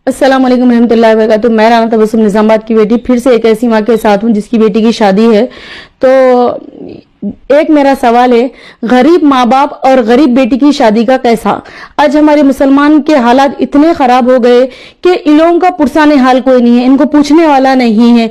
अस्सलाम वालेकुम रहमतुल्लाहि व बरकातुहू। मैं राना तबस्सुम निजामाबाद की बेटी फिर से एक ऐसी माँ के साथ हूँ जिसकी बेटी की शादी है। तो एक मेरा सवाल है, गरीब माँ बाप और गरीब बेटी की शादी का कैसा? आज हमारे मुसलमान के हालात इतने खराब हो गए कि इन लोगों का पुरसाने हाल कोई नहीं है, इनको पूछने वाला नहीं है।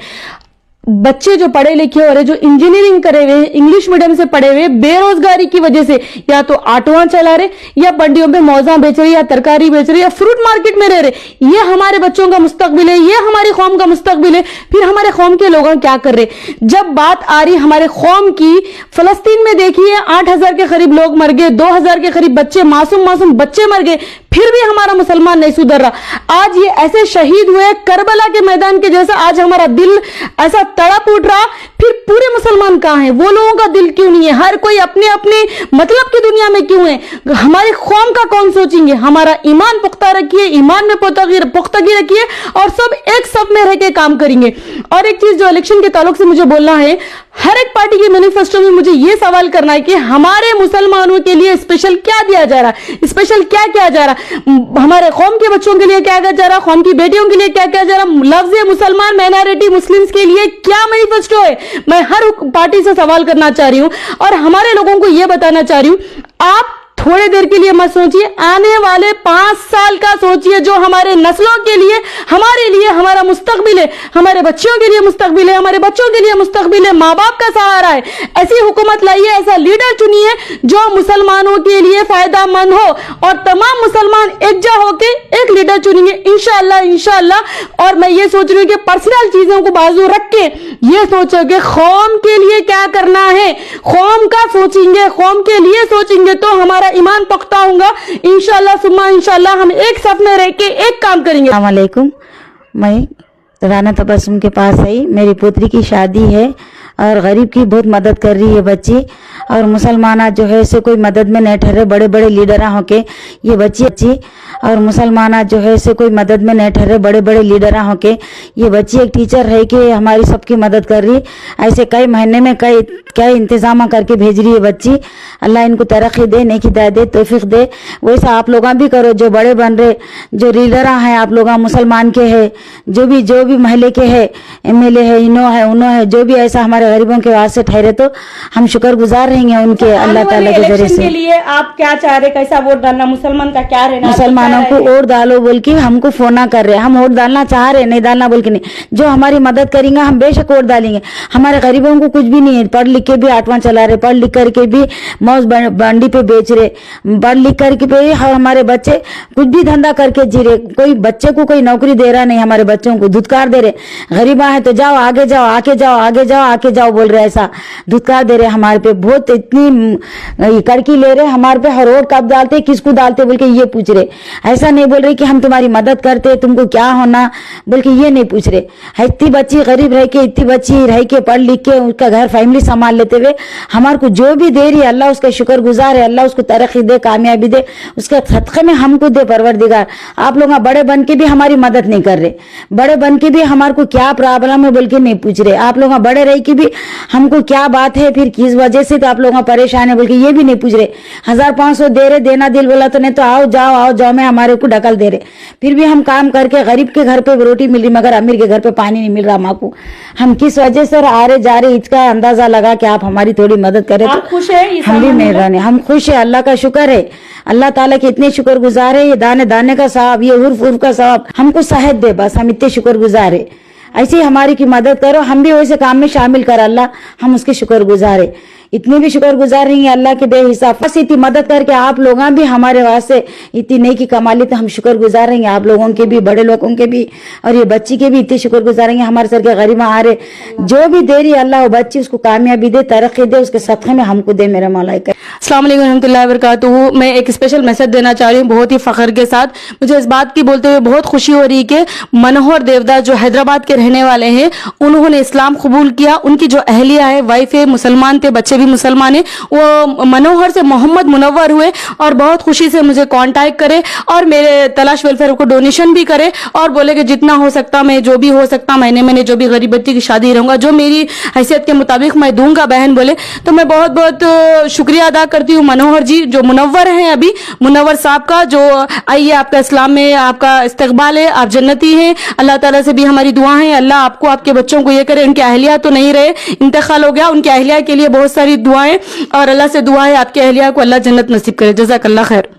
बच्चे जो पढ़े लिखे हो रहे, जो इंजीनियरिंग करे हुए, इंग्लिश मीडियम से पढ़े हुए, बेरोजगारी की वजह से या तो ऑटोआं चला रहे, या मंडियों में मौजा बेच रहे, या तरकारी बेच रहे, या फ्रूट मार्केट में रह रहे। ये हमारे बच्चों का मुस्तकबिल है, ये हमारी कौम का मुस्तकबिल है। फिर हमारे कौम के लोग क्या कर रहे? जब बात आ रही हमारे कौम की, फलस्तीन में देखिए 8,000 के करीब लोग मर गए, 2,000 के करीब बच्चे, मासूम बच्चे मर गए, फिर भी हमारा मुसलमान नहीं सुधर रहा। आज ये ऐसे शहीद हुए करबला के मैदान के जैसा, आज हमारा दिल ऐसा तड़प उठ रहा। फिर पूरे मुसलमान कहां हैं? वो लोगों का दिल क्यों नहीं है? हर कोई अपने अपने मतलब की दुनिया में क्यों है? हमारी कौम का कौन सोचेंगे? हमारा ईमान पुख्ता रखिए, ईमान में पुख्तगी रखिए और सब एक सब में रह के काम करेंगे। और एक चीज जो इलेक्शन के ताल्लुक से मुझे बोलना है, हर एक पार्टी के मैनिफेस्टो में मुझे ये सवाल करना है कि हमारे मुसलमानों के लिए स्पेशल क्या दिया जा रहा है, स्पेशल क्या किया जा रहा है, हमारे कौम के बच्चों के लिए क्या किया जा रहा है, कौम की बेटियों के लिए क्या किया जा रहा है, लफ्ज़ मुसलमान माइनॉरिटी मुस्लिम्स के लिए क्या मैनिफेस्टो है। मैं हर पार्टी से सवाल करना चाह रही हूं और हमारे लोगों को यह बताना चाह रही हूं, आप थोड़े देर के लिए मत सोचिए, आने वाले 5 साल का सोचिए, जो हमारे नस्लों के लिए, हमारे लिए, हमारा मुस्तकबिल है, हमारे बच्चों के लिए मुस्तकबिल है, हमारे बच्चों के लिए मुस्तकबिल है, माँ बाप का सहारा है। ऐसी हुकूमत लाइए, ऐसा लीडर चुनिए जो मुसलमानों के लिए फायदा मंद हो, और तमाम मुसलमान एकजा होके एक लीडर चुनेंगे इंशाअल्लाह। और मैं ये सोच रही हूँ कि पर्सनल चीजों को बाजू रख के ये सोचो कि कौम के लिए क्या करना है, कौम का सोचेंगे, कौम के लिए सोचेंगे तो हमारा ईमान पुख्ता होगा इंशाअल्लाह सुम्मा इंशाअल्लाह। हम एक साथ में रह के एक काम करेंगे। अस्सलाम वालेकुम। मैं राना तबस्सुम के पास आई, मेरी पोतरी की शादी है और गरीब की बहुत मदद कर रही है बच्ची, और मुसलमाना जो है से कोई मदद में नहीं ठहरे, बड़े बड़े लीडर होके ये बच्ची और मुसलमाना जो है से कोई मदद में नहीं ठहरे, बड़े बड़े लीडर होके ये बच्ची एक टीचर है कि हमारी सबकी मदद कर रही। ऐसे कई महीने में कई इंतजाम करके भेज रही है बच्ची। अल्लाह इनको तरक्की दे, नेकी दे, तौफीक दे। वैसा आप लोग भी करो, जो बड़े बन रहे, जो लीडर हैं आप लोग मुसलमान के है, जो भी महल्ले के है, MLA है, इनो है, उनो है, जो भी ऐसा हमारे गरीबों के वास्ते ठहरे तो हम शुक्रगुजार रहेंगे उनके अल्लाह ताला के जरिए से। के लिए आप क्या चाह रहे, कैसा वोट डालना, मुसलमान का क्या रहना? मुसलमानों को वोट डालो बोल के हमको फोन कर रहे, हम वोट डालना चाह रहे, नहीं डालना बोल के नहीं, जो हमारी मदद करेंगे हम बेशक वोट डालेंगे। हमारे गरीबों को कुछ भी नहीं है, पढ़ लिख के भी ऑटोआं चला रहे, पढ़ लिख करके भी मौज बंडी पे बेच रहे, पढ़ लिख करके भी हमारे बच्चे कुछ भी धंधा करके जी रहे। कोई बच्चे को कोई नौकरी दे रहा नहीं, हमारे बच्चों को धुतकार दे रहे। गरीबा है तो जाओ आगे जाओ, आके जाओ, आगे जाओ, आके जाओ बोल रहे, ऐसा धुतकार दे रहे हमारे पे। बहुत इतनी कड़की ले रहे हमारे पे, हर रोड कब डालते, किसको डालते बोल के ये पूछ रहे। ऐसा नहीं बोल रहे कि हम तुम्हारी मदद करते, तुमको क्या होना बोल के ये नहीं पूछ रहे। इतनी बच्ची गरीब रह के, इतनी बच्ची रह के पढ़ लिख के उसका घर फैमिली संभाल लेते हुए हमारे को जो भी दे रही है, अल्लाह उसका शुक्र गुजार है, अल्लाह उसको तरक्की दे, कामयाबी दे, उसके सदक़े में हमको दे परवरदिगार। आप लोग बड़े बन के भी हमारी मदद नहीं कर रहे, बड़े बन के भी हमारे को क्या प्रॉब्लम है बोल के नहीं पूछ रहे। आप लोग बड़े रह के भी हमको क्या बात है, फिर किस वजह से तो आप लोग परेशान है बोल के ये भी नहीं पूछ रहे। 1500 दे रहे, देना दिल बोला तो नहीं तो आओ जाओ में हमारे को ढकल दे रहे। फिर भी हम काम करके गरीब के घर पे रोटी मिल रही, मगर अमीर के घर पे पानी नहीं मिल रहा। माँ को हम किस वजह से आ रहे जा रहे, इसका अंदाजा लगा कि आप हमारी थोड़ी मदद करें तो खुश है। हम भी नहीं रहने, हम खुश है, अल्लाह का शुक्र है, अल्लाह ताला के इतने शुक्र गुजार है। ये दाने दाने का सवाब, ये उर्फ का सवाब हमको सहत दे, बस हम इतने शुक्र गुजार है। ऐसे हमारी की मदद करो, हम भी वैसे काम में शामिल कर अल्लाह, हम उसके शुक्र गुजार है। इतनी भी शुक्र गुजार रही है अल्लाह के बेहिसाब। बस इतनी मदद करके आप लोग भी हमारे वास्ते इतनी नेकी कमा ली तो हम शुक्र गुजार रहेंगे, आप लोगों के भी, बड़े लोगों के भी, और ये बच्ची के भी इतने शुक्र गुजारेंगे। हमारे सर के गरीबा आ रहे, जो भी दे रही है अल्लाह वो बच्ची उसको कामयाबी दे, तरक्की दे, उसके सदक़े में हमको दे मेरा मौला। अस्सलाम वालेकुम रहमतुल्लाहि व बरकातुहू। मैं एक स्पेशल मैसेज देना चाह रही हूँ बहुत ही फख्र के साथ। मुझे इस बात की बोलते हुए बहुत खुशी हो रही है कि मनोहर देवदास जो हैदराबाद के रहने वाले हैं, उन्होंने इस्लाम कबूल किया। उनकी जो अहलिया है, वाइफ है, मुसलमान थे, बच्चे भी मुसलमान है, वो मनोहर से मोहम्मद मुनव्वर हुए और बहुत खुशी से मुझे कांटेक्ट करे और मेरे तलाश वेलफेयर को डोनेशन भी करे और बोले कि जितना हो सकता मैं जो भी हो सकता महीने जो भी गरीब बच्ची की शादी रहूंगा, जो मेरी हैसियत के मुताबिक मैं दूंगा बहन बोले। तो मैं बहुत बहुत शुक्रिया अदा करती हूँ मनोहर जी जो मुनव्वर हैं, अभी मुनव्वर साहब का, जो आइए आपका इस्लाम में आपका इस्तकबाल है, आप जन्नती हैं। अल्लाह ताला से भी हमारी दुआ है, अल्लाह आपको आपके बच्चों को ये करे, उनके अहलिया तो नहीं रहे, इंतकाल हो गया, उनके अहलिया के लिए बहुत सारी दुआएं और अल्लाह से दुआ है आपके अहलिया को अल्लाह जन्नत नसीब करे। जज़ाकल्लाह खैर।